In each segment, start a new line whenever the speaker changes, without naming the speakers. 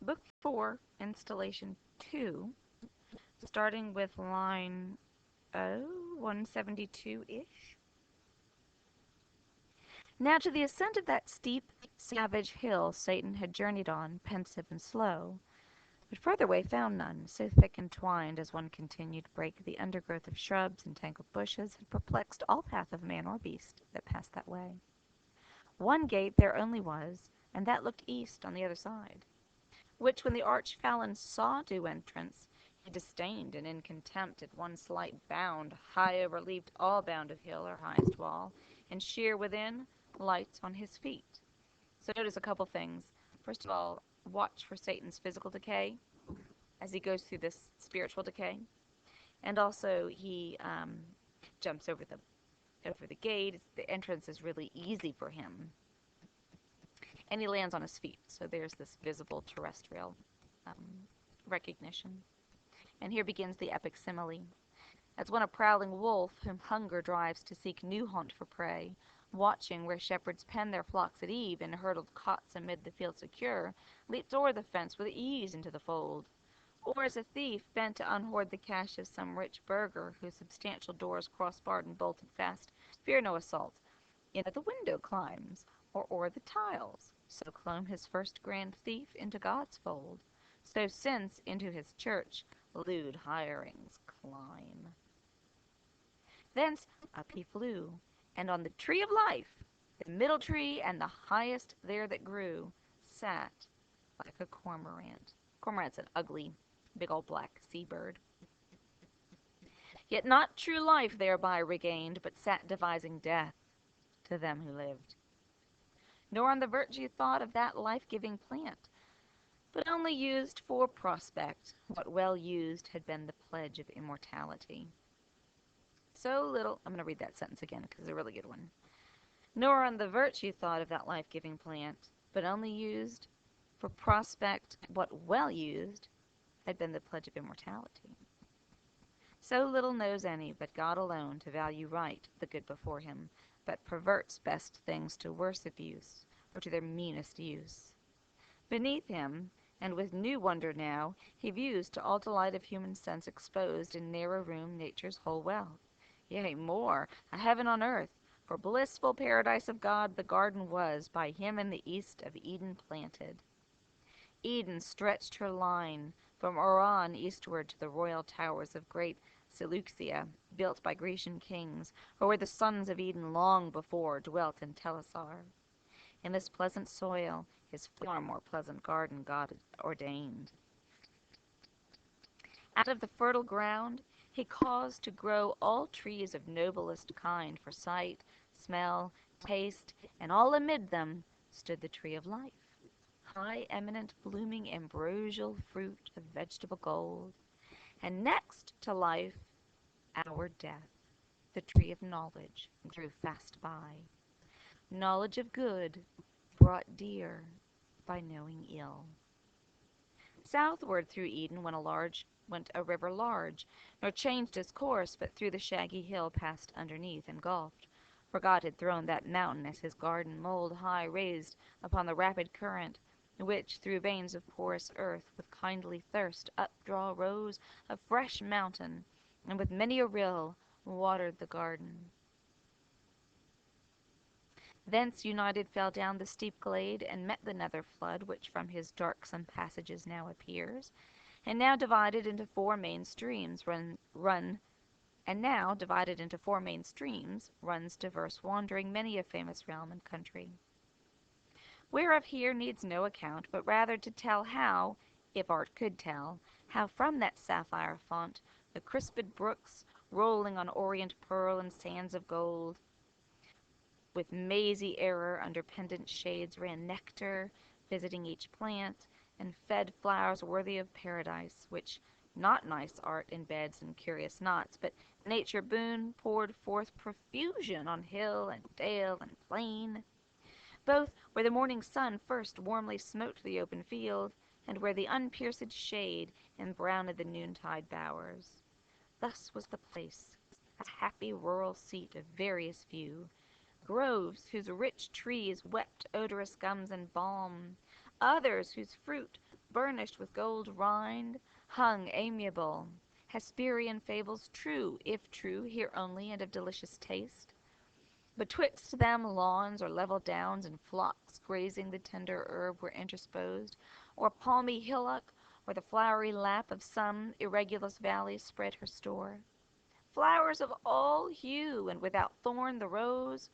Book 4, Installation 2, starting with line 172-ish. Now to the ascent of that steep, savage hill Satan had journeyed on, pensive and slow, but further way found none, so thick and twined as one continued brake the undergrowth of shrubs and tangled bushes had perplexed all path of man or beast that passed that way. One gate there only was, and that looked east on the other side, which when the arch-fallen saw due entrance, he disdained, and in contempt at one slight bound high overleaped all bound of hill or highest wall, and sheer within, light on his feet. So notice a couple things. First of all, watch for Satan's physical decay as he goes through this spiritual decay. And also he jumps over the gate. The entrance is really easy for him. And he lands on his feet. So there's this visible terrestrial recognition. And here begins the epic simile. As when a prowling wolf, whom hunger drives to seek new haunt for prey, watching where shepherds pen their flocks at eve, and hurdled cots amid the field secure, leaps o'er the fence with ease into the fold. Or as a thief, bent to unhoard the cash of some rich burgher, whose substantial doors cross-barred and bolted fast, fear no assault, in at the window climbs, or o'er the tiles. So clomb his first grand thief into God's fold. So since into his church lewd hirings climb. Thence up he flew, and on the tree of life, the middle tree and the highest there that grew, sat like a cormorant. Cormorant's an ugly, big old black seabird. Yet not true life thereby regained, but sat devising death to them who lived. Nor on the virtue thought of that life-giving plant, but only used for prospect what well used had been the pledge of immortality. So little, I'm going to read that sentence again because it's a really good one. Nor on the virtue thought of that life-giving plant, but only used for prospect what well used had been the pledge of immortality. So little knows any but God alone to value right the good before him, but perverts best things to worse abuse, or to their meanest use. Beneath him, and with new wonder now, he views to all delight of human sense exposed in narrow room nature's whole wealth. Yea, more, a heaven on earth, for blissful paradise of God the garden was, by him in the east of Eden planted. Eden stretched her line from Oran eastward to the royal towers of great Seleucia, built by Grecian kings, or where the sons of Eden long before dwelt in Telassar. In this pleasant soil his far more pleasant garden God ordained. Out of the fertile ground he caused to grow all trees of noblest kind for sight, smell, taste, and all amid them stood the tree of life, high eminent, blooming ambrosial fruit of vegetable gold, and next to life, our death, the tree of knowledge grew fast by, knowledge of good brought dear by knowing ill. Southward through Eden went a river large, nor changed its course, but through the shaggy hill passed underneath, engulfed. For God had thrown that mountain as his garden mold high raised upon the rapid current, which through veins of porous earth with kindly thirst updraw rose a fresh mountain, and with many a rill watered the garden. Thence united fell down the steep glade, and met the nether flood, which from his darksome passages now appears, and now divided into four main streams runs diverse wandering many a famous realm and country. Whereof here needs no account, but rather to tell how, if art could tell, how from that sapphire fount the crisped brooks, rolling on orient pearl and sands of gold, with mazy error under pendant shades ran nectar, visiting each plant, and fed flowers worthy of paradise, which not nice art in beds and curious knots, but nature boon poured forth profusion on hill and dale and plain, both where the morning sun first warmly smote the open field, and where the unpierced shade embrowned the noontide bowers. Thus was the place, a happy rural seat of various view, groves whose rich trees wept odorous gums and balm, others whose fruit burnished with gold rind, hung amiable. Hesperian fables true, if true, here only, and of delicious taste. Betwixt them lawns or level downs and flocks grazing the tender herb were intersposed, or palmy hillock, or the flowery lap of some irregulous valley spread her store. Flowers of all hue, and without thorn the rose.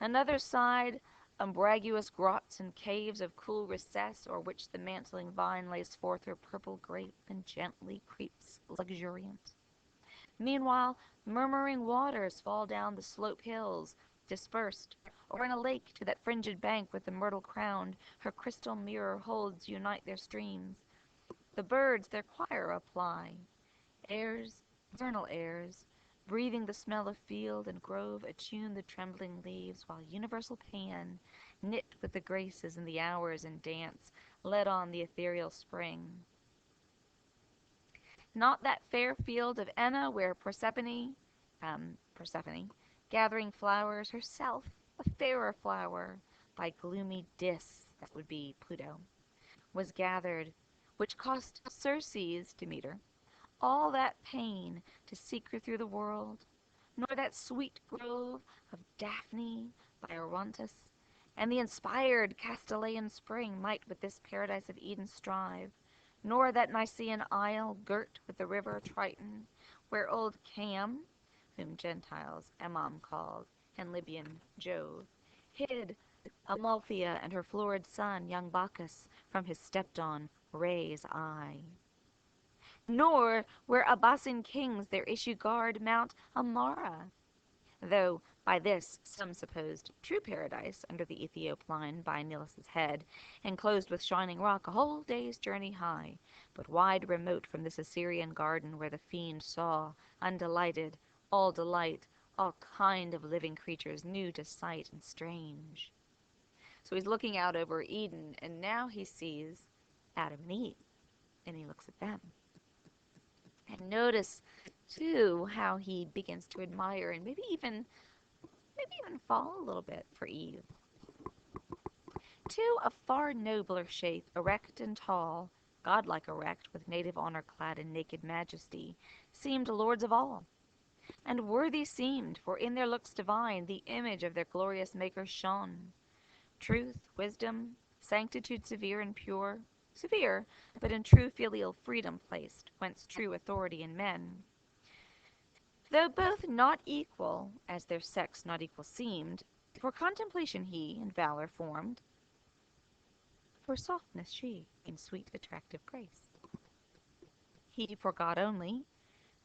Another side, umbrageous grots and caves of cool recess, o'er which the mantling vine lays forth her purple grape, and gently creeps luxuriant. Meanwhile, murmuring waters fall down the slope hills, dispersed, or in a lake to that fringed bank with the myrtle crowned, her crystal mirror holds unite their streams. The birds their choir apply, airs, vernal airs, breathing the smell of field and grove, attune the trembling leaves, while universal Pan, knit with the graces and the hours in dance, led on the ethereal spring. Not that fair field of Enna where Persephone, gathering flowers, herself a fairer flower, by gloomy Dis, that would be Pluto, was gathered, which cost Circe's, Demeter, all that pain to seek her through the world, nor that sweet grove of Daphne by Orontes, and the inspired Castalian spring might with this paradise of Eden strive, nor that Nicean isle girt with the river Triton, where old Cam, whom Gentiles Ammon called, and Libyan Jove, hid Amalthea and her florid son, young Bacchus, from his stepped-on Ray's eye. Nor where Abbassine kings their issue guard Mount Amara, though by this some supposed true paradise under the Ethiop line by Nilus's head, enclosed with shining rock a whole day's journey high, but wide remote from this Assyrian garden where the fiend saw, undelighted, all delight, all kind of living creatures new to sight and strange. So he's looking out over Eden, and now he sees Adam and Eve, and he looks at them. And notice, too, how he begins to admire and maybe even fall a little bit for Eve. To a far nobler shape, erect and tall, godlike erect, with native honor clad in naked majesty, seemed lords of all. And worthy seemed, for in their looks divine the image of their glorious Maker shone. Truth, wisdom, sanctitude severe and pure, severe, but in true filial freedom placed, whence true authority in men. Though both not equal, as their sex not equal seemed, for contemplation he in valor formed, for softness she in sweet attractive grace. He for God only,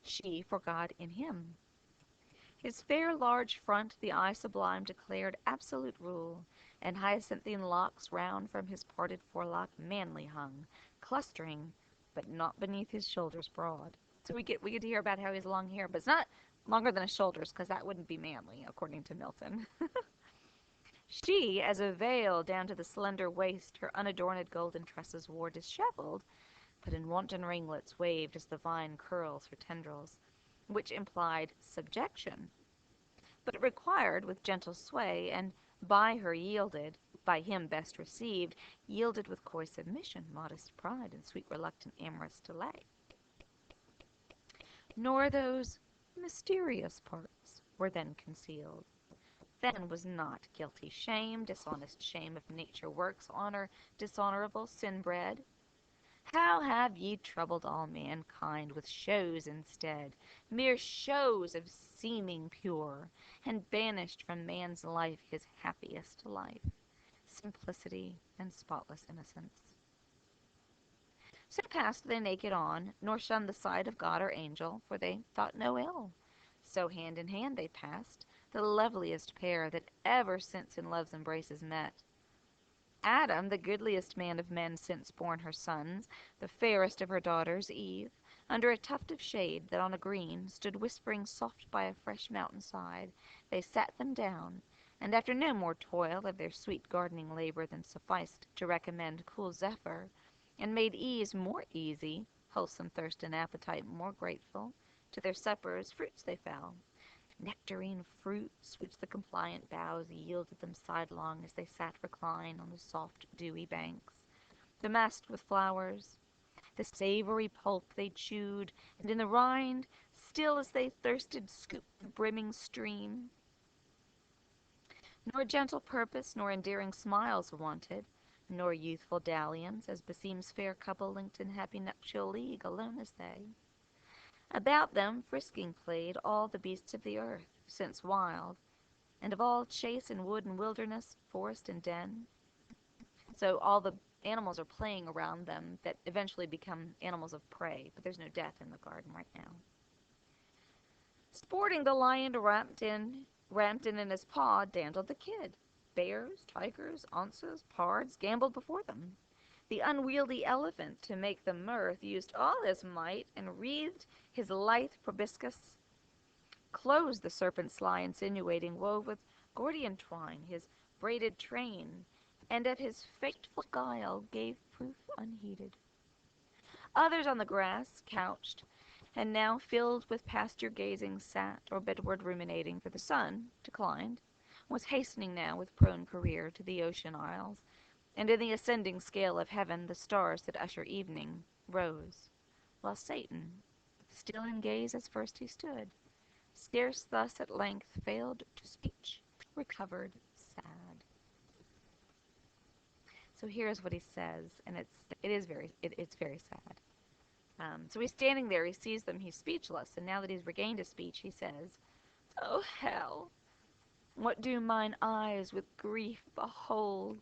she for God in him. His fair large front the eye sublime declared absolute rule, and hyacinthine locks round from his parted forelock manly hung, clustering, but not beneath his shoulders broad. So we get to hear about how he has long hair, but it's not longer than his shoulders, because that wouldn't be manly, according to Milton. She, as a veil down to the slender waist, her unadorned golden tresses wore disheveled, but in wanton ringlets waved as the vine curls her tendrils, which implied subjection, but required with gentle sway, and by her yielded, by him best received, yielded with coy submission, modest pride, and sweet reluctant amorous delay. Nor those mysterious parts were then concealed. Then was not guilty shame, dishonest shame of nature works, honor dishonorable, sin bred. How have ye troubled all mankind with shows instead, mere shows of seeming pure, and banished from man's life his happiest life, simplicity and spotless innocence? So passed they naked on, nor shunned the sight of God or angel, for they thought no ill. So hand in hand they passed, the loveliest pair that ever since in love's embraces met. Adam, the goodliest man of men since born her sons, the fairest of her daughters, Eve, under a tuft of shade that on a green stood whispering soft by a fresh mountain side, they sat them down, and after no more toil of their sweet gardening labor than sufficed to recommend cool zephyr, and made ease more easy, wholesome thirst and appetite more grateful, to their suppers fruits they fell, nectarine fruits which the compliant boughs yielded them sidelong as they sat reclined on the soft dewy banks, damasked with flowers. The savory pulp they chewed, and in the rind, still as they thirsted, scooped the brimming stream. Nor gentle purpose nor endearing smiles wanted, nor youthful dalliance, as beseems fair couple linked in happy nuptial league, alone as they. About them frisking played all the beasts of the earth, since wild, and of all chase in wood and wilderness, forest and den. So all the animals are playing around them that eventually become animals of prey, but there's no death in the garden right now. Sporting, the lion Rampton in his paw dandled the kid. Bears, tigers, onces, pards gamboled before them. The unwieldy elephant, to make the mirth, used all his might, and wreathed his lithe proboscis, closed the serpent sly, insinuating, wove with Gordian twine his braided train, and of his fateful guile gave proof unheeded. Others on the grass couched, and now filled with pasture gazing sat, or bedward ruminating, for the sun, declined, was hastening now with prone career to the ocean isles, and in the ascending scale of heaven the stars that usher evening rose, while Satan, still in gaze as first he stood, scarce thus at length failed to speech, recovered sad. So here's what he says, and it's very sad. So he's standing there, he sees them, he's speechless, and now that he's regained his speech, he says, "Oh hell, what do mine eyes with grief behold?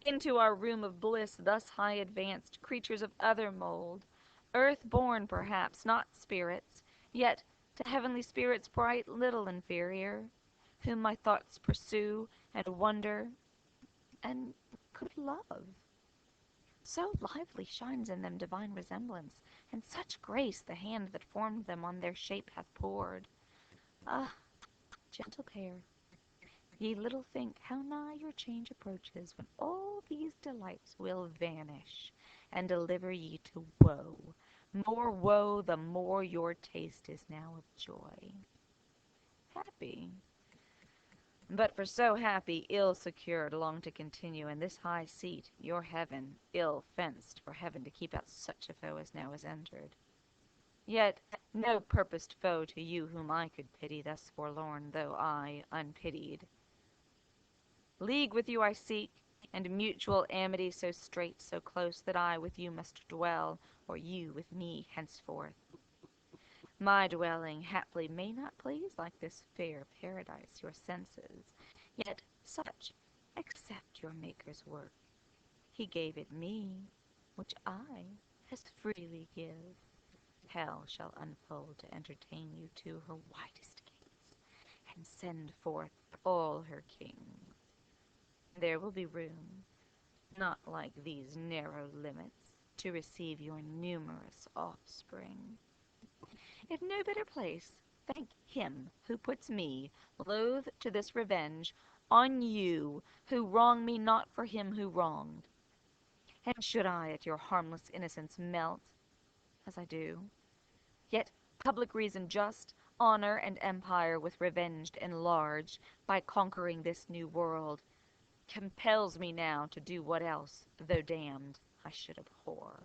Into our room of bliss thus high advanced, creatures of other mould, earth-born perhaps, not spirits, yet to heavenly spirits bright little inferior, whom my thoughts pursue, and wonder, and could love. So lively shines in them divine resemblance, and such grace the hand that formed them on their shape hath poured. Ah, gentle pair, ye little think how nigh your change approaches, when all these delights will vanish, and deliver ye to woe. More woe the more your taste is now of joy. Happy, but for so happy, ill secured, long to continue in this high seat, your heaven, ill fenced for heaven to keep out such a foe as now is entered. Yet no purposed foe to you whom I could pity, thus forlorn, though I unpitied. League with you I seek, and mutual amity so strait, so close, that I with you must dwell, or you with me henceforth. My dwelling haply may not please like this fair paradise your senses, yet such accept your Maker's work. He gave it me, which I as freely give. Hell shall unfold to entertain you to her widest gates, and send forth all her kings. There will be room, not like these narrow limits, to receive your numerous offspring. If no better place, thank him who puts me, loath to this revenge, on you, who wrong me not for him who wronged. And should I at your harmless innocence melt, as I do, yet public reason just, honor and empire with revenged enlarged, by conquering this new world, compels me now to do what else, though damned, I should abhor.